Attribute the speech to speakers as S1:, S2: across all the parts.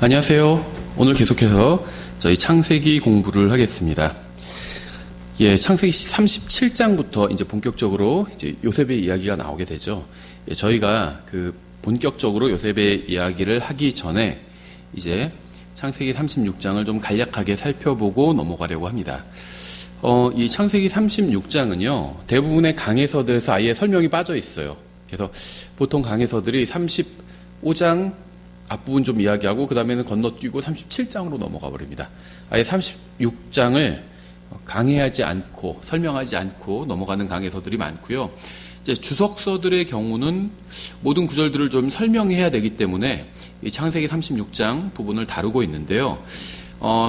S1: 안녕하세요. 오늘 계속해서 저희 창세기 공부를 하겠습니다. 창세기 37장부터 이제 본격적으로 이제 요셉의 이야기가 나오게 되죠. 저희가 본격적으로 요셉의 이야기를 하기 전에 이제 창세기 36장을 좀 간략하게 살펴보고 넘어가려고 합니다. 이 창세기 36장은요, 대부분의 강해서들에서 아예 설명이 빠져 있어요. 그래서 보통 강해서들이 35장 앞부분 좀 이야기하고 그 다음에는 건너뛰고 37장으로 넘어가 버립니다. 아예 36장을 강의하지 않고 설명하지 않고 넘어가는 강해서들이 많고요. 이제 주석서들의 경우는 모든 구절들을 좀 설명해야 되기 때문에 이 창세기 36장 부분을 다루고 있는데요.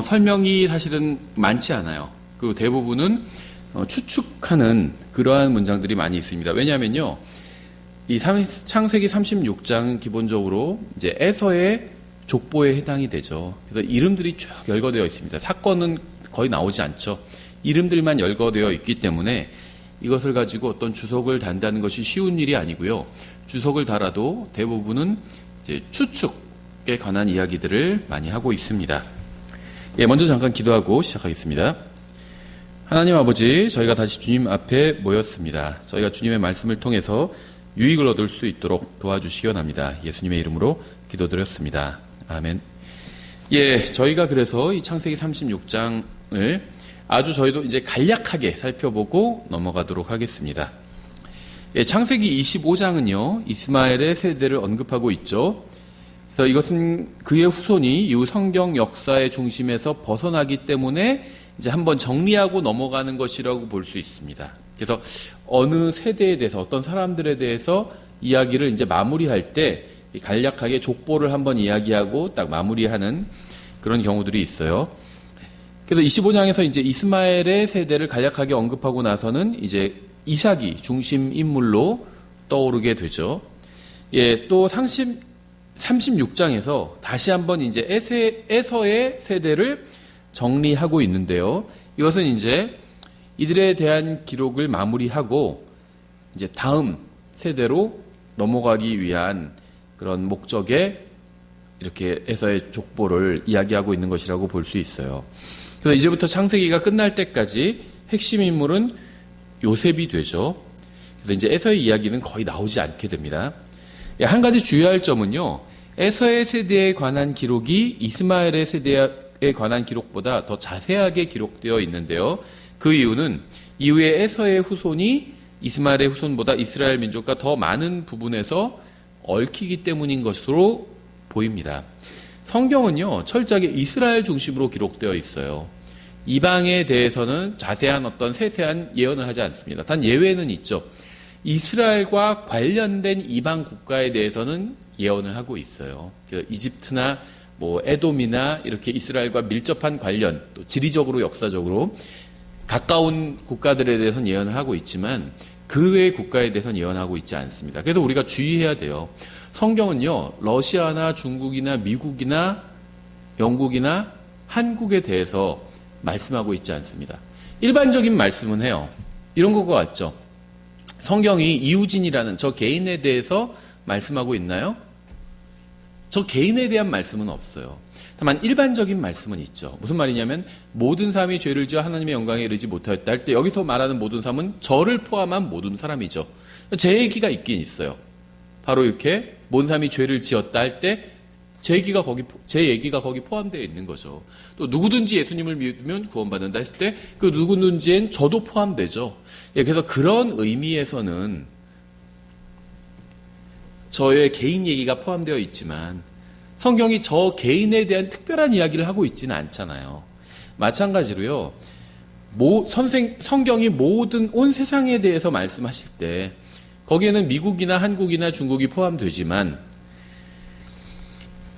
S1: 설명이 사실은 많지 않아요. 그리고 대부분은 추측하는 그러한 문장들이 많이 있습니다. 왜냐하면요, 이 창세기 36장은 기본적으로 이제 에서의 족보에 해당이 되죠. 그래서 이름들이 쭉 열거되어 있습니다. 사건은 거의 나오지 않죠. 이름들만 열거되어 있기 때문에 이것을 가지고 어떤 주석을 단다는 것이 쉬운 일이 아니고요. 주석을 달아도 대부분은 이제 추측에 관한 이야기들을 많이 하고 있습니다. 먼저 잠깐 기도하고 시작하겠습니다. 하나님 아버지, 저희가 다시 주님 앞에 모였습니다. 저희가 주님의 말씀을 통해서 유익을 얻을 수 있도록 도와주시기 원합니다. 예수님의 이름으로 기도드렸습니다. 아멘. 저희가 그래서 이 창세기 36장을 아주 저희도 이제 간략하게 살펴보고 넘어가도록 하겠습니다. 창세기 25장은요, 이스마엘의 세대를 언급하고 있죠. 그래서 이것은 그의 후손이 이후 성경 역사의 중심에서 벗어나기 때문에 이제 한번 정리하고 넘어가는 것이라고 볼 수 있습니다. 그래서 어느 세대에 대해서 어떤 사람들에 대해서 이야기를 이제 마무리할 때 간략하게 족보를 한번 이야기하고 딱 마무리하는 그런 경우들이 있어요. 그래서 25장에서 이제 이스마엘의 세대를 간략하게 언급하고 나서는 이제 이삭이 중심 인물로 떠오르게 되죠. 또 36장에서 다시 한번 이제 에서의 세대를 정리하고 있는데요. 이것은 이제 이들에 대한 기록을 마무리하고 이제 다음 세대로 넘어가기 위한 그런 목적에 이렇게 에서의 족보를 이야기하고 있는 것이라고 볼 수 있어요. 그래서 이제부터 창세기가 끝날 때까지 핵심 인물은 요셉이 되죠. 그래서 이제 에서의 이야기는 거의 나오지 않게 됩니다. 한 가지 주의할 점은요, 에서의 세대에 관한 기록이 이스마엘의 세대에 관한 기록보다 더 자세하게 기록되어 있는데요. 그 이유는 이후에 에서의 후손이 이스마엘의 후손보다 이스라엘 민족과 더 많은 부분에서 얽히기 때문인 것으로 보입니다. 성경은요, 철저하게 이스라엘 중심으로 기록되어 있어요. 이방에 대해서는 자세한 어떤 세세한 예언을 하지 않습니다. 단 예외는 있죠. 이스라엘과 관련된 이방 국가에 대해서는 예언을 하고 있어요. 이집트나 에돔이나 이렇게 이스라엘과 밀접한 관련, 또 지리적으로 역사적으로 가까운 국가들에 대해서는 예언을 하고 있지만 그 외의 국가에 대해서는 예언하고 있지 않습니다. 그래서 우리가 주의해야 돼요. 성경은요, 러시아나 중국이나 미국이나 영국이나 한국에 대해서 말씀하고 있지 않습니다. 일반적인 말씀은 해요. 이런 것과 같죠. 성경이 이우진이라는 저 개인에 대해서 말씀하고 있나요? 저 개인에 대한 말씀은 없어요. 다만 일반적인 말씀은 있죠. 무슨 말이냐면 모든 사람이 죄를 지어 하나님의 영광에 이르지 못하였다 할 때 여기서 말하는 모든 사람은 저를 포함한 모든 사람이죠. 제 얘기가 있긴 있어요. 바로 이렇게 모든 사람이 죄를 지었다 할 때 제 얘기가 거기 포함되어 있는 거죠. 또 누구든지 예수님을 믿으면 구원받는다 했을 때 그 누구든지엔 저도 포함되죠. 그래서 그런 의미에서는 저의 개인 얘기가 포함되어 있지만 성경이 저 개인에 대한 특별한 이야기를 하고 있지는 않잖아요. 마찬가지로요, 성경이 모든 온 세상에 대해서 말씀하실 때 거기에는 미국이나 한국이나 중국이 포함되지만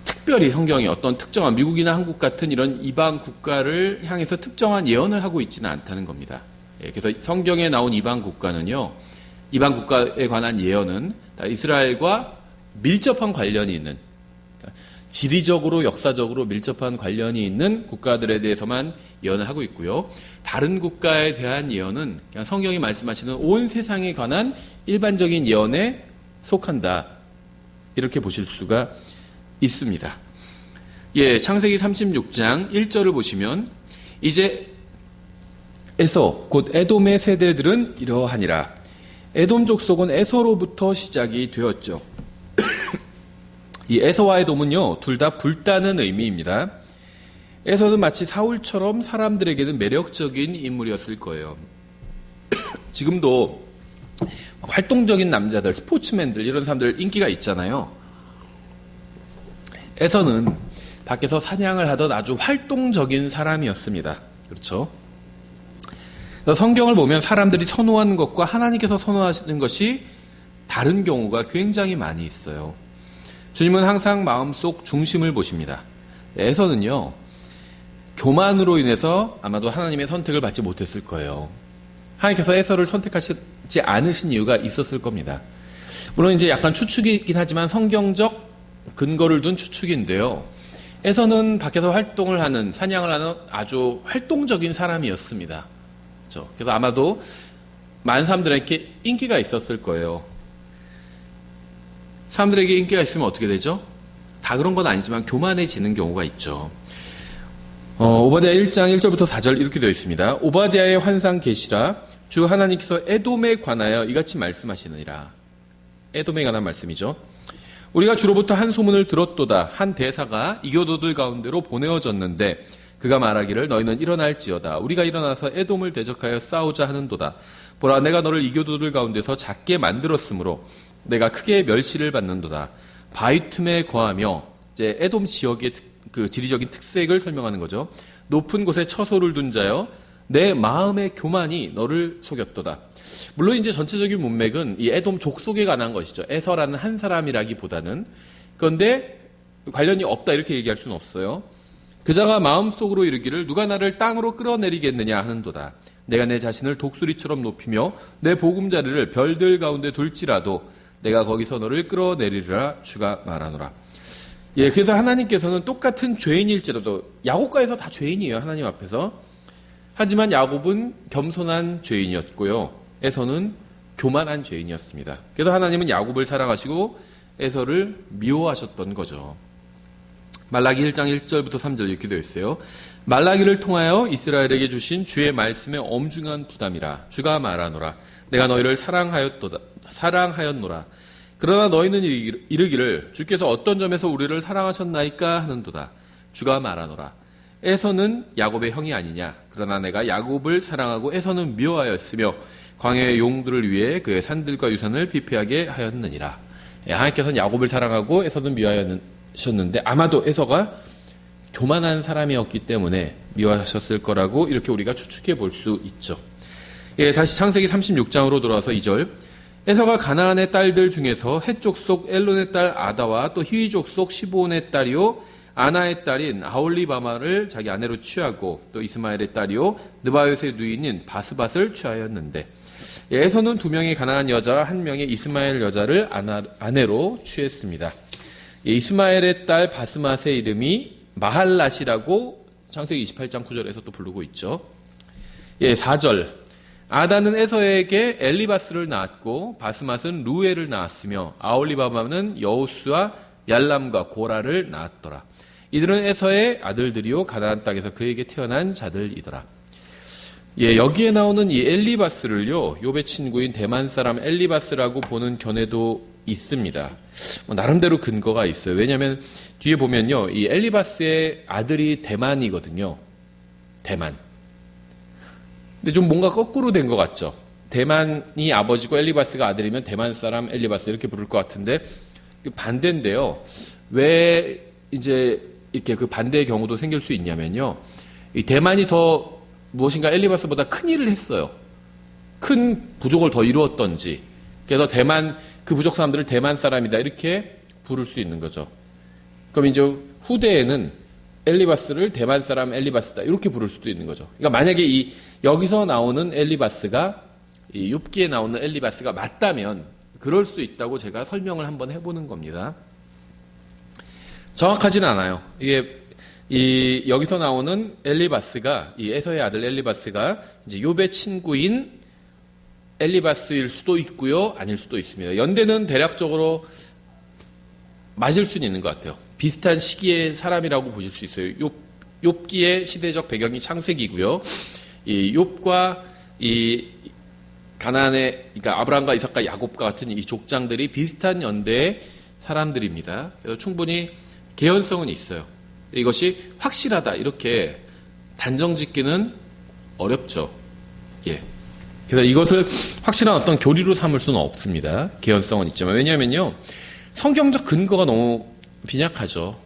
S1: 특별히 성경이 어떤 특정한 미국이나 한국 같은 이런 이방 국가를 향해서 특정한 예언을 하고 있지는 않다는 겁니다. 그래서 성경에 나온 이방 국가는요, 이방 국가에 관한 예언은 다 이스라엘과 밀접한 관련이 있는, 지리적으로 역사적으로 밀접한 관련이 있는 국가들에 대해서만 예언을 하고 있고요. 다른 국가에 대한 예언은 그냥 성경이 말씀하시는 온 세상에 관한 일반적인 예언에 속한다. 이렇게 보실 수가 있습니다. 예, 창세기 36장 1절을 보시면 이제 에서 곧 에돔의 세대들은 이러하니라. 에돔 족속은 에서로부터 시작이 되었죠. 이 에서와 에돔은요, 둘 다 불타는 의미입니다. 에서는 마치 사울처럼 사람들에게는 매력적인 인물이었을 거예요. 지금도 활동적인 남자들, 스포츠맨들 이런 사람들 인기가 있잖아요. 에서는 밖에서 사냥을 하던 아주 활동적인 사람이었습니다. 그렇죠? 성경을 보면 사람들이 선호하는 것과 하나님께서 선호하시는 것이 다른 경우가 굉장히 많이 있어요. 주님은 항상 마음속 중심을 보십니다. 에서는요, 교만으로 인해서 아마도 하나님의 선택을 받지 못했을 거예요. 하나님께서 에서를 선택하시지 않으신 이유가 있었을 겁니다. 물론 이제 약간 추측이긴 하지만 성경적 근거를 둔 추측인데요. 에서는 밖에서 활동을 하는, 사냥을 하는 아주 활동적인 사람이었습니다. 그렇죠? 그래서 아마도 많은 사람들에게 인기가 있었을 거예요. 사람들에게 인기가 있으면 어떻게 되죠? 다 그런 건 아니지만 교만해지는 경우가 있죠. 오바댜 1장 1절부터 4절 이렇게 되어 있습니다. 오바댜의 환상 계시라 주 하나님께서 에돔에 관하여 이같이 말씀하시느니라. 에돔에 관한 말씀이죠. 우리가 주로부터 한 소문을 들었도다. 한 대사가 이교도들 가운데로 보내어졌는데 그가 말하기를 너희는 일어날지어다. 우리가 일어나서 에돔을 대적하여 싸우자 하는도다. 보라, 내가 너를 이교도들 가운데서 작게 만들었으므로 내가 크게 멸시를 받는도다. 바위 틈에 거하며, 이제 에돔 지역의 그 지리적인 특색을 설명하는 거죠. 높은 곳에 처소를 둔 자여 내 마음의 교만이 너를 속였도다. 물론 이제 전체적인 문맥은 이 에돔 족속에 관한 것이죠. 에서라는 한 사람이라기보다는. 그런데 관련이 없다 이렇게 얘기할 수는 없어요. 그자가 마음속으로 이르기를 누가 나를 땅으로 끌어내리겠느냐 하는도다. 내가 내 자신을 독수리처럼 높이며 내 보금자리를 별들 가운데 둘지라도 내가 거기서 너를 끌어내리리라 주가 말하노라. 예, 그래서 하나님께서는 똑같은 죄인일지라도, 야곱과에서 다 죄인이에요, 하나님 앞에서. 하지만 야곱은 겸손한 죄인이었고요, 에서는 교만한 죄인이었습니다. 그래서 하나님은 야곱을 사랑하시고 에서를 미워하셨던 거죠. 말라기 1장 1절부터 3절 이렇게 되어 있어요. 말라기를 통하여 이스라엘에게 주신 주의 말씀의 엄중한 부담이라. 주가 말하노라. 내가 너희를 사랑하였노라. 그러나 너희는 이르기를 주께서 어떤 점에서 우리를 사랑하셨나이까 하는도다. 주가 말하노라. 에서는 야곱의 형이 아니냐. 그러나 내가 야곱을 사랑하고 에서는 미워하였으며 광야의 용들을 위해 그의 산들과 유산을 피폐하게 하였느니라. 하나님께서는 야곱을 사랑하고 에서는 미워하셨는데 아마도 에서가 교만한 사람이었기 때문에 미워하셨을 거라고 이렇게 우리가 추측해 볼 수 있죠. 예, 다시 창세기 36장으로 돌아와서 2절. 에서가 가나안의 딸들 중에서 헷족 속 엘론의 딸 아다와 또 히위족 속 시브온의 딸이요 아나의 딸인 아홀리바마를 자기 아내로 취하고 또 이스마엘의 딸이요 느바요의 누이인 바스밧을 취하였는데, 에서는 2명의 가나안 여자와 1명의 이스마엘 여자를 아내로 취했습니다. 이스마엘의 딸 바스밧의 이름이 마할랏이라고 창세기 28장 9절에서 또 부르고 있죠. 예, 4절. 아다는 에서에게 엘리바스를 낳았고 바스맛은 루엘을 낳았으며 아올리바마는 여우스와 얄람과 고라를 낳았더라. 이들은 에서의 아들들이요 가나안 땅에서 그에게 태어난 자들이더라. 예, 여기에 나오는 이 엘리바스를요 욥의 친구인 대만 사람 엘리바스라고 보는 견해도 있습니다. 나름대로 근거가 있어요. 왜냐하면 뒤에 보면요 이 엘리바스의 아들이 대만이거든요. 대만. 근데 좀 뭔가 거꾸로 된 것 같죠. 대만이 아버지고 엘리바스가 아들이면 대만 사람 엘리바스 이렇게 부를 것 같은데 반대인데요. 왜 이제 이렇게 그 반대의 경우도 생길 수 있냐면요. 이 대만이 더 무엇인가 엘리바스보다 큰 일을 했어요. 큰 부족을 더 이루었던지. 그래서 대만 그 부족 사람들을 대만 사람이다 이렇게 부를 수 있는 거죠. 그럼 이제 후대에는 엘리바스를 대만 사람 엘리바스다 이렇게 부를 수도 있는 거죠. 그러니까 만약에 여기서 나오는 엘리바스가 이 욥기에 나오는 엘리바스가 맞다면 그럴 수 있다고 제가 설명을 한번 해보는 겁니다. 정확하진 않아요. 이게 여기서 나오는 엘리바스가 이 에서의 아들 엘리바스가 이제 욥의 친구인 엘리바스일 수도 있고요, 아닐 수도 있습니다. 연대는 대략적으로 맞을 수는 있는 것 같아요. 비슷한 시기의 사람이라고 보실 수 있어요. 욥기의 시대적 배경이 창세기고요. 이 욥과 이 가나안의, 그러니까 아브라함과 이삭과 야곱과 같은 이 족장들이 비슷한 연대의 사람들입니다. 그래서 충분히 개연성은 있어요. 이것이 확실하다 이렇게 단정짓기는 어렵죠. 예. 그래서 이것을 확실한 어떤 교리로 삼을 수는 없습니다. 개연성은 있지만. 왜냐하면요, 성경적 근거가 너무 빈약하죠.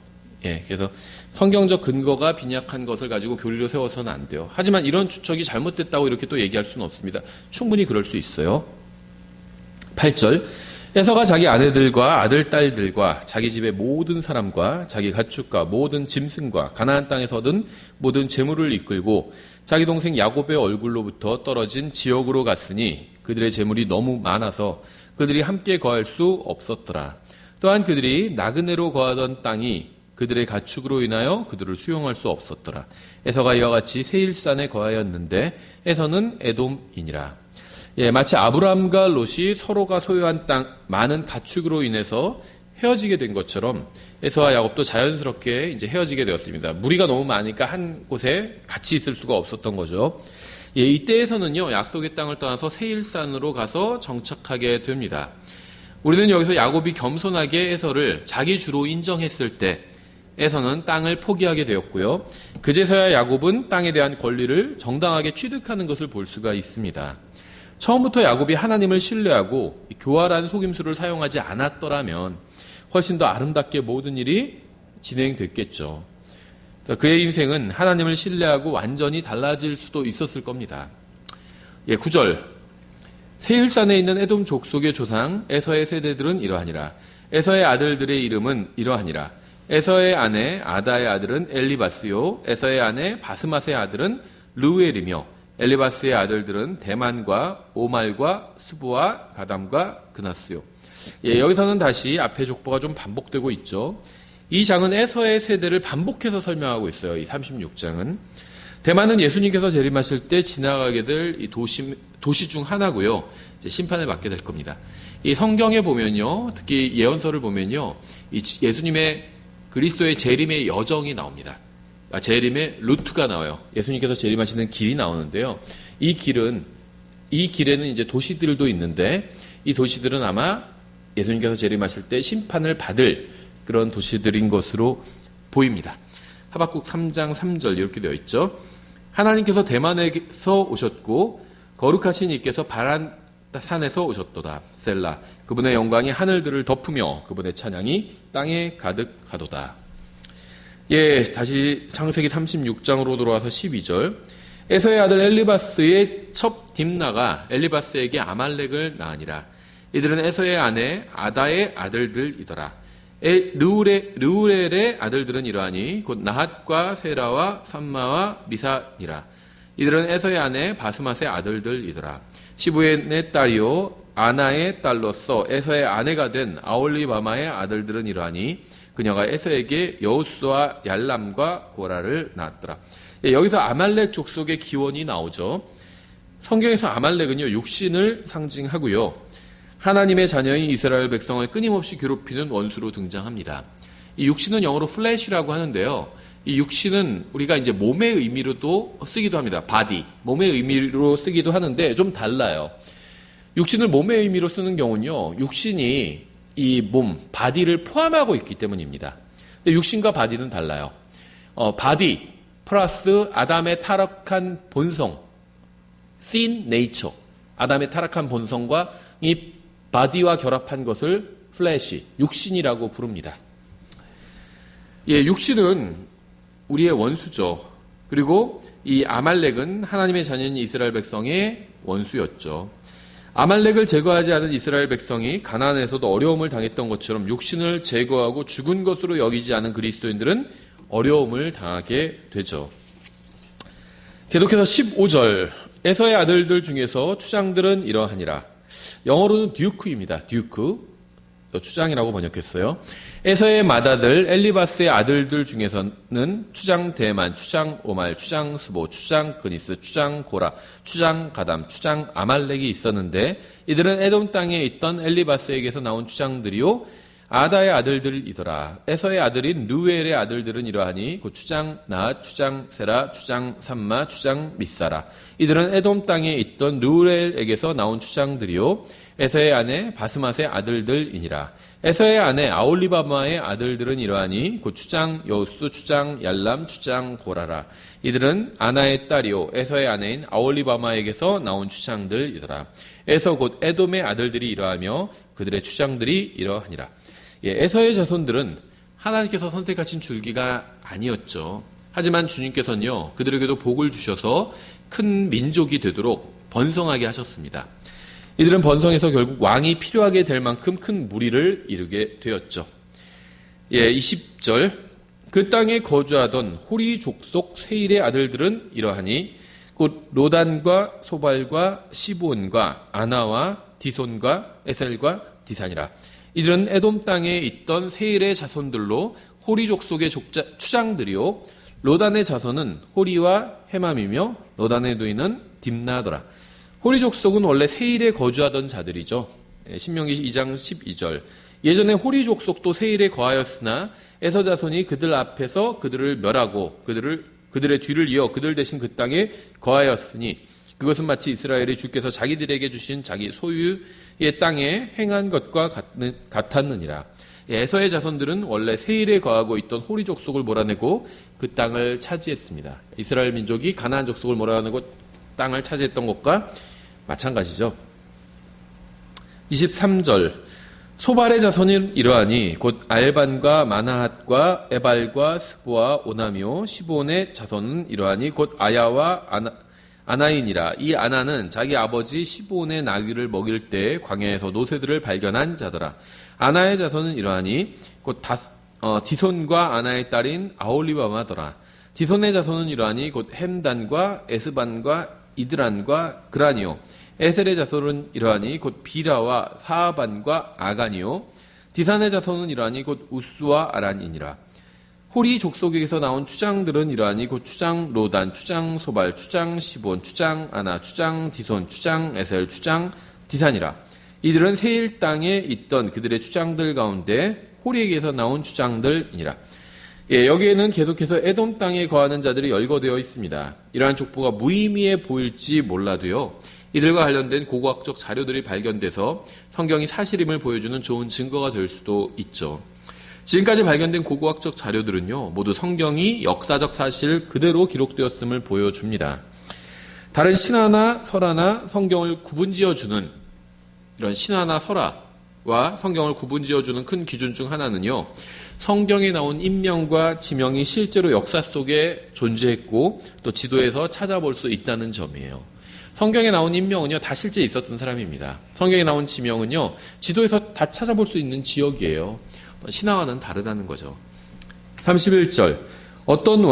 S1: 예. 그래서 성경적 근거가 빈약한 것을 가지고 교리로 세워서는 안 돼요. 하지만 이런 추측이 잘못됐다고 이렇게 또 얘기할 수는 없습니다. 충분히 그럴 수 있어요. 8절. 에서가 자기 아내들과 아들, 딸들과 자기 집의 모든 사람과 자기 가축과 모든 짐승과 가나안 땅에서 얻은 모든 재물을 이끌고 자기 동생 야곱의 얼굴로부터 떨어진 지역으로 갔으니 그들의 재물이 너무 많아서 그들이 함께 거할 수 없었더라. 또한 그들이 나그네로 거하던 땅이 그들의 가축으로 인하여 그들을 수용할 수 없었더라. 에서가 이와 같이 세일산에 거하였는데 에서는 에돔이니라. 예, 마치 아브라함과 롯이 서로가 소유한 땅, 많은 가축으로 인해서 헤어지게 된 것처럼 에서와 야곱도 자연스럽게 이제 헤어지게 되었습니다. 무리가 너무 많으니까 한 곳에 같이 있을 수가 없었던 거죠. 예, 이때에서는요, 약속의 땅을 떠나서 세일산으로 가서 정착하게 됩니다. 우리는 여기서 야곱이 겸손하게 에서를 자기 주로 인정했을 때 에서는 땅을 포기하게 되었고요. 그제서야 야곱은 땅에 대한 권리를 정당하게 취득하는 것을 볼 수가 있습니다. 처음부터 야곱이 하나님을 신뢰하고 교활한 속임수를 사용하지 않았더라면 훨씬 더 아름답게 모든 일이 진행됐겠죠. 그의 인생은 하나님을 신뢰하고 완전히 달라질 수도 있었을 겁니다. 예, 9절. 세일산에 있는 에돔 족속의 조상 에서의 세대들은 이러하니라. 에서의 아들들의 이름은 이러하니라. 에서의 아내 아다의 아들은 엘리바스요. 에서의 아내 바스맛의 아들은 르우엘이며 엘리바스의 아들들은 대만과 오말과 스보와 가담과 그나스요. 예, 여기서는 다시 앞의 족보가 좀 반복되고 있죠. 이 장은 에서의 세대를 반복해서 설명하고 있어요. 이 36장은. 대만은 예수님께서 재림하실 때 지나가게 될 이 도시 중 하나고요. 이제 심판을 받게 될 겁니다. 이 성경에 보면요, 특히 예언서를 보면요, 이 예수님의 그리스도의 재림의 여정이 나옵니다. 재림의 루트가 나와요. 예수님께서 재림하시는 길이 나오는데요. 이 길에는 이제 도시들도 있는데 이 도시들은 아마 예수님께서 재림하실 때 심판을 받을 그런 도시들인 것으로 보입니다. 하박국 3장 3절 이렇게 되어 있죠. 하나님께서 대만에서 오셨고 거룩하신 이께서 바란 산에서 오셨도다. 셀라. 그분의 영광이 하늘들을 덮으며 그분의 찬양이 땅에 가득하도다. 예, 다시 창세기 36장으로 돌아와서 12절. 에서의 아들 엘리바스의 첩 딥나가 엘리바스에게 아말렉을 낳으니라. 이들은 에서의 아내 아다의 아들들이더라. 르우엘의 아들들은 이러하니 곧 나핫과 세라와 삼마와 미사니라. 이들은 에서의 아내 바스맛의 아들들이더라. 시부의 딸이요 아나의 딸로서 에서의 아내가 된 아올리바마의 아들들은 이러하니 그녀가 에서에게 여우스와 얄람과 고라를 낳았더라. 예, 여기서 아말렉 족속의 기원이 나오죠. 성경에서 아말렉은요, 육신을 상징하고요. 하나님의 자녀인 이스라엘 백성을 끊임없이 괴롭히는 원수로 등장합니다. 이 육신은 영어로 플래시라고 하는데요. 이 육신은 우리가 이제 몸의 의미로도 쓰기도 합니다. 바디, 몸의 의미로 쓰기도 하는데 좀 달라요. 육신을 몸의 의미로 쓰는 경우는요, 육신이 이 몸, 바디를 포함하고 있기 때문입니다. 근데 육신과 바디는 달라요. 바디 플러스 아담의 타락한 본성, sin nature, 아담의 타락한 본성과 이 바디와 결합한 것을 플래시, 육신이라고 부릅니다. 예, 육신은 우리의 원수죠. 그리고 이 아말렉은 하나님의 자녀인 이스라엘 백성의 원수였죠. 아말렉을 제거하지 않은 이스라엘 백성이 가나안에서도 어려움을 당했던 것처럼 육신을 제거하고 죽은 것으로 여기지 않은 그리스도인들은 어려움을 당하게 되죠. 계속해서 15절. 에서의 아들들 중에서 추장들은 이러하니라. 영어로는 듀크입니다. 듀크. 추장이라고 번역했어요. 에서의 맏아들 엘리바스의 아들들 중에서는 추장 대만, 추장 오말, 추장 스보, 추장 그니스, 추장 고라, 추장 가담, 추장 아말렉이 있었는데 이들은 에돔 땅에 있던 엘리바스에게서 나온 추장들이요 아다의 아들들이더라. 에서의 아들인 누엘의 아들들은 이러하니 곧 추장 나앗, 추장 세라, 추장 삼마, 추장 미사라. 이들은 에돔 땅에 있던 누엘에게서 나온 추장들이요 에서의 아내 바스맛의 아들들이니라. 에서의 아내 아올리바마의 아들들은 이러하니 곧 추장 여우스, 추장 얄람, 추장 고라라. 이들은 아나의 딸이요 에서의 아내인 아올리바마에게서 나온 추장들이더라. 에서 곧 에돔의 아들들이 이러하며 그들의 추장들이 이러하니라. 에서의 자손들은 하나님께서 선택하신 줄기가 아니었죠. 하지만 주님께서는요, 그들에게도 복을 주셔서 큰 민족이 되도록 번성하게 하셨습니다. 이들은 번성해서 결국 왕이 필요하게 될 만큼 큰 무리를 이루게 되었죠. 20절. 그 땅에 거주하던 호리 족속 세일의 아들들은 이러하니 곧 로단과 소발과 시브온과 아나와 디손과 에셀과 디산이라. 이들은 에돔 땅에 있던 세일의 자손들로 호리 족속의 추장들이요 로단의 자손은 호리와 헤맘이며 로단의 누이는 딥나더라. 호리 족속은 원래 세일에 거주하던 자들이죠. 신명기 2장 12절. 예전에 호리 족속도 세일에 거하였으나 에서 자손이 그들 앞에서 그들을 멸하고 그들의 뒤를 이어 그들 대신 그 땅에 거하였으니 그것은 마치 이스라엘이 주께서 자기들에게 주신 자기 소유의 땅에 행한 것과 같았느니라. 에서의 자손들은 원래 세일에 거하고 있던 호리 족속을 몰아내고 그 땅을 차지했습니다. 이스라엘 민족이 가나안 족속을 몰아내고 땅을 차지했던 것과 마찬가지죠. 23절. 소발의 자손이 이러하니 곧 알반과 마나핫과 에발과 스보와 오나미오 시브온의 자손은 이러하니 곧 아야와 아나인이라. 이 아나는 자기 아버지 시브온의 나귀를 먹일 때 광야에서 노새들을 발견한 자더라. 아나의 자손은 이러하니 곧 디손과 아나의 딸인 아올리바마더라. 디손의 자손은 이러하니 곧 햄단과 에스반과 이드란과 그라니오. 에셀의 자손은 이러하니 곧 비라와 사아반과 아가니오. 디산의 자손은 이러하니 곧 우스와 아란이니라. 호리 족속에게서 나온 추장들은 이러하니 곧 추장 로단, 추장 소발, 추장 시본, 추장 아나, 추장 디손, 추장 에셀, 추장 디산이라. 이들은 세일 땅에 있던 그들의 추장들 가운데 호리에게서 나온 추장들이니라. 여기에는 계속해서 에돔 땅에 거하는 자들이 열거되어 있습니다. 이러한 족보가 무의미해 보일지 몰라도요, 이들과 관련된 고고학적 자료들이 발견돼서 성경이 사실임을 보여주는 좋은 증거가 될 수도 있죠. 지금까지 발견된 고고학적 자료들은요, 모두 성경이 역사적 사실 그대로 기록되었음을 보여줍니다. 다른 신화나 설화나 성경을 구분지어주는 이런 신화나 설화와 성경을 구분지어주는 큰 기준 중 하나는요, 성경에 나온 인명과 지명이 실제로 역사 속에 존재했고 또 지도에서 찾아볼 수 있다는 점이에요. 성경에 나온 인명은요, 다 실제 있었던 사람입니다. 성경에 나온 지명은요, 지도에서 다 찾아볼 수 있는 지역이에요. 신화와는 다르다는 거죠. 31절. 어떤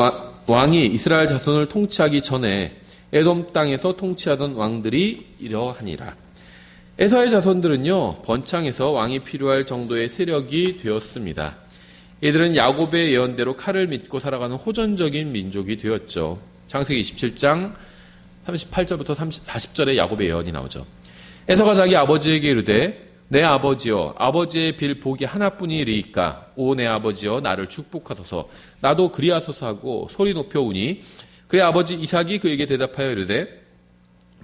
S1: 왕이 이스라엘 자손을 통치하기 전에 에돔 땅에서 통치하던 왕들이 이러하니라. 에서의 자손들은요, 번창해서 왕이 필요할 정도의 세력이 되었습니다. 이들은 야곱의 예언대로 칼을 믿고 살아가는 호전적인 민족이 되었죠. 창세기 27장 38절부터 40절에 야곱의 예언이 나오죠. 에서가 자기 아버지에게 이르되 내 아버지여, 아버지의 빌 복이 하나뿐이리이까 오 내 아버지여, 나를 축복하소서. 나도 그리하소서 하고 소리 높여 우니 그의 아버지 이삭이 그에게 대답하여 이르되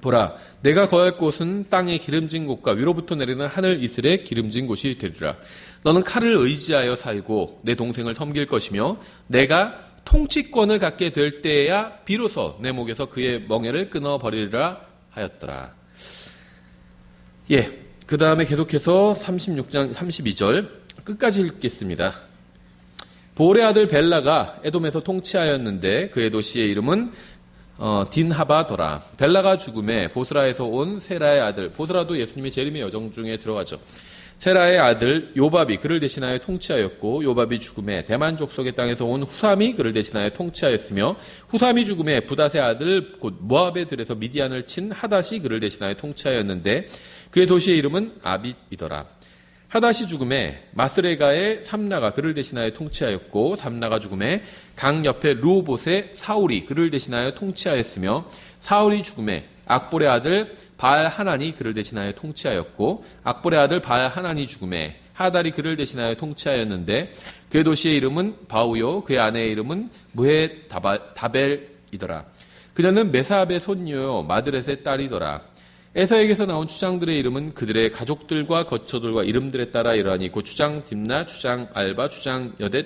S1: 보라, 내가 거할 곳은 땅의 기름진 곳과 위로부터 내리는 하늘 이슬의 기름진 곳이 되리라. 너는 칼을 의지하여 살고 내 동생을 섬길 것이며 내가 통치권을 갖게 될 때에야 비로소 내 목에서 그의 멍에를 끊어버리리라 하였더라. 그 다음에 계속해서 36장 32절 끝까지 읽겠습니다. 보올의 아들 벨라가 에돔에서 통치하였는데 그의 도시의 이름은 딘하바더라. 벨라가 죽음에 보스라에서 온 세라의 아들, 보스라도 예수님의 재림의 여정 중에 들어가죠. 세라의 아들 요밥이 그를 대신하여 통치하였고, 요밥이 죽음에 대만 족속의 땅에서 온 후삼이 그를 대신하여 통치하였으며, 후삼이 죽음에 부닷의 아들 곧 모압의 들에서 미디안을 친 하닷이 그를 대신하여 통치하였는데 그의 도시의 이름은 아빗이더라. 하닷이 죽음에 마스레가의 삼라가 그를 대신하여 통치하였고, 삼라가 죽음에 강 옆에 루오봇의 사울이 그를 대신하여 통치하였으며, 사울이 죽음에 악볼의 아들 바알 하난이 그를 대신하여 통치하였고, 악볼의 아들 바알 하난이 죽음에
S2: 하달이 그를 대신하여 통치하였는데 그의 도시의 이름은 바우요 그의 아내의 이름은 무헤 다벨이더라. 그녀는 메사압의 손녀요 마드렛의 딸이더라. 에서에게서 나온 추장들의 이름은 그들의 가족들과 거처들과 이름들에 따라 이러하니 곧 추장 딥나, 추장 알바, 추장 여댓,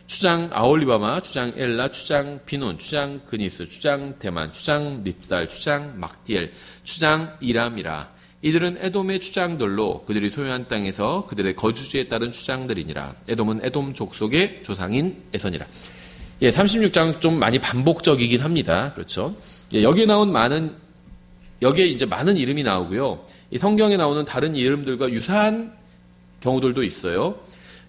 S2: 추장 아올리바마, 추장 엘라, 추장 비논, 추장 그니스, 추장 대만, 추장 밉살, 추장 막디엘, 추장 이람이라. 이들은 에돔의 추장들로 그들이 소유한 땅에서 그들의 거주지에 따른 추장들이니라. 에돔은 에돔 족속의 조상인 에선이라. 36장 좀 많이 반복적이긴 합니다. 그렇죠? 여기에 이제 많은 이름이 나오고요. 이 성경에 나오는 다른 이름들과 유사한 경우들도 있어요.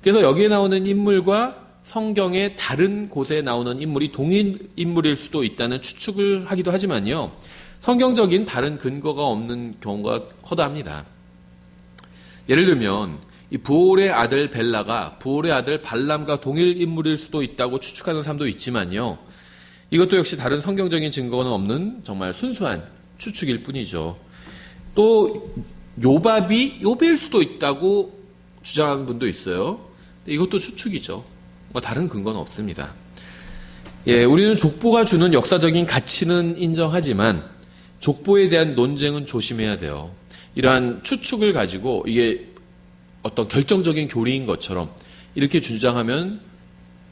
S2: 그래서 여기에 나오는 인물과 성경의 다른 곳에 나오는 인물이 동일 인물일 수도 있다는 추측을 하기도 하지만요. 성경적인 다른 근거가 없는 경우가 허다합니다. 예를 들면 이 부올의 아들 벨라가 부올의 아들 발람과 동일 인물일 수도 있다고 추측하는 사람도 있지만요. 이것도 역시 다른 성경적인 증거는 없는 정말 순수한 추측일 뿐이죠. 또 요밥이 요배일 수도 있다고 주장하는 분도 있어요. 이것도 추측이죠. 다른 근거는 없습니다. 우리는 족보가 주는 역사적인 가치는 인정하지만 족보에 대한 논쟁은 조심해야 돼요. 이러한 추측을 가지고 이게 어떤 결정적인 교리인 것처럼 이렇게 주장하면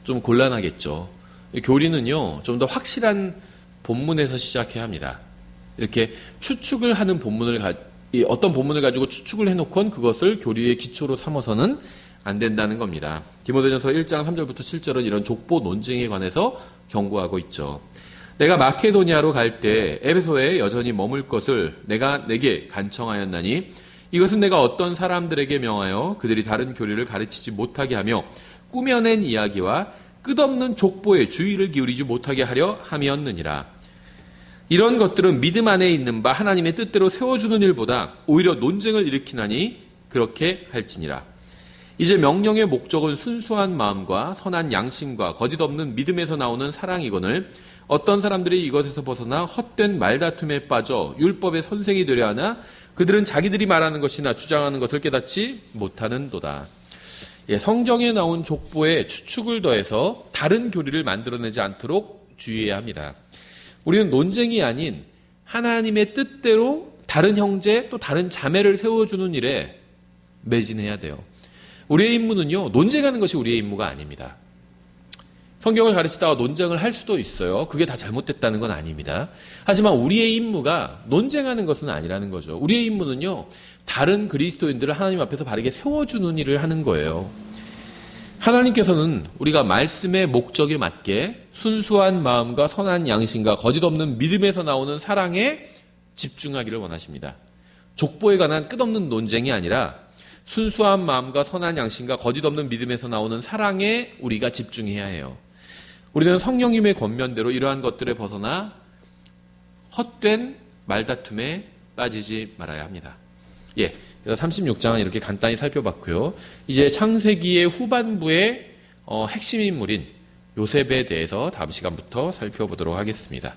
S2: 좀 곤란하겠죠. 교리는요, 좀 더 확실한 본문에서 시작해야 합니다. 이렇게 추측을 하는 어떤 본문을 가지고 추측을 해놓건 그것을 교리의 기초로 삼아서는 안 된다는 겁니다. 디모데전서 1장 3절부터 7절은 이런 족보 논쟁에 관해서 경고하고 있죠. 내가 마케도니아로 갈 때 에베소에 여전히 머물 것을 내가 내게 간청하였나니 이것은 내가 어떤 사람들에게 명하여 그들이 다른 교리를 가르치지 못하게 하며 꾸며낸 이야기와 끝없는 족보에 주의를 기울이지 못하게 하려 함이었느니라. 이런 것들은 믿음 안에 있는 바 하나님의 뜻대로 세워주는 일보다 오히려 논쟁을 일으키나니 그렇게 할지니라. 이제 명령의 목적은 순수한 마음과 선한 양심과 거짓 없는 믿음에서 나오는 사랑이거늘 어떤 사람들이 이것에서 벗어나 헛된 말다툼에 빠져 율법의 선생이 되려 하나 그들은 자기들이 말하는 것이나 주장하는 것을 깨닫지 못하는도다. 성경에 나온 족보에 추측을 더해서 다른 교리를 만들어내지 않도록 주의해야 합니다. 우리는 논쟁이 아닌 하나님의 뜻대로 다른 형제 또 다른 자매를 세워주는 일에 매진해야 돼요. 우리의 임무는요, 논쟁하는 것이 우리의 임무가 아닙니다. 성경을 가르치다가 논쟁을 할 수도 있어요. 그게 다 잘못됐다는 건 아닙니다. 하지만 우리의 임무가 논쟁하는 것은 아니라는 거죠. 우리의 임무는요, 다른 그리스도인들을 하나님 앞에서 바르게 세워주는 일을 하는 거예요. 하나님께서는 우리가 말씀의 목적에 맞게 순수한 마음과 선한 양심과 거짓 없는 믿음에서 나오는 사랑에 집중하기를 원하십니다. 족보에 관한 끝없는 논쟁이 아니라 순수한 마음과 선한 양심과 거짓 없는 믿음에서 나오는 사랑에 우리가 집중해야 해요. 우리는 성령님의 권면대로 이러한 것들에 벗어나 헛된 말다툼에 빠지지 말아야 합니다. 그래서 36장은 이렇게 간단히 살펴봤고요. 이제 창세기의 후반부의 핵심 인물인 요셉에 대해서 다음 시간부터 살펴보도록 하겠습니다.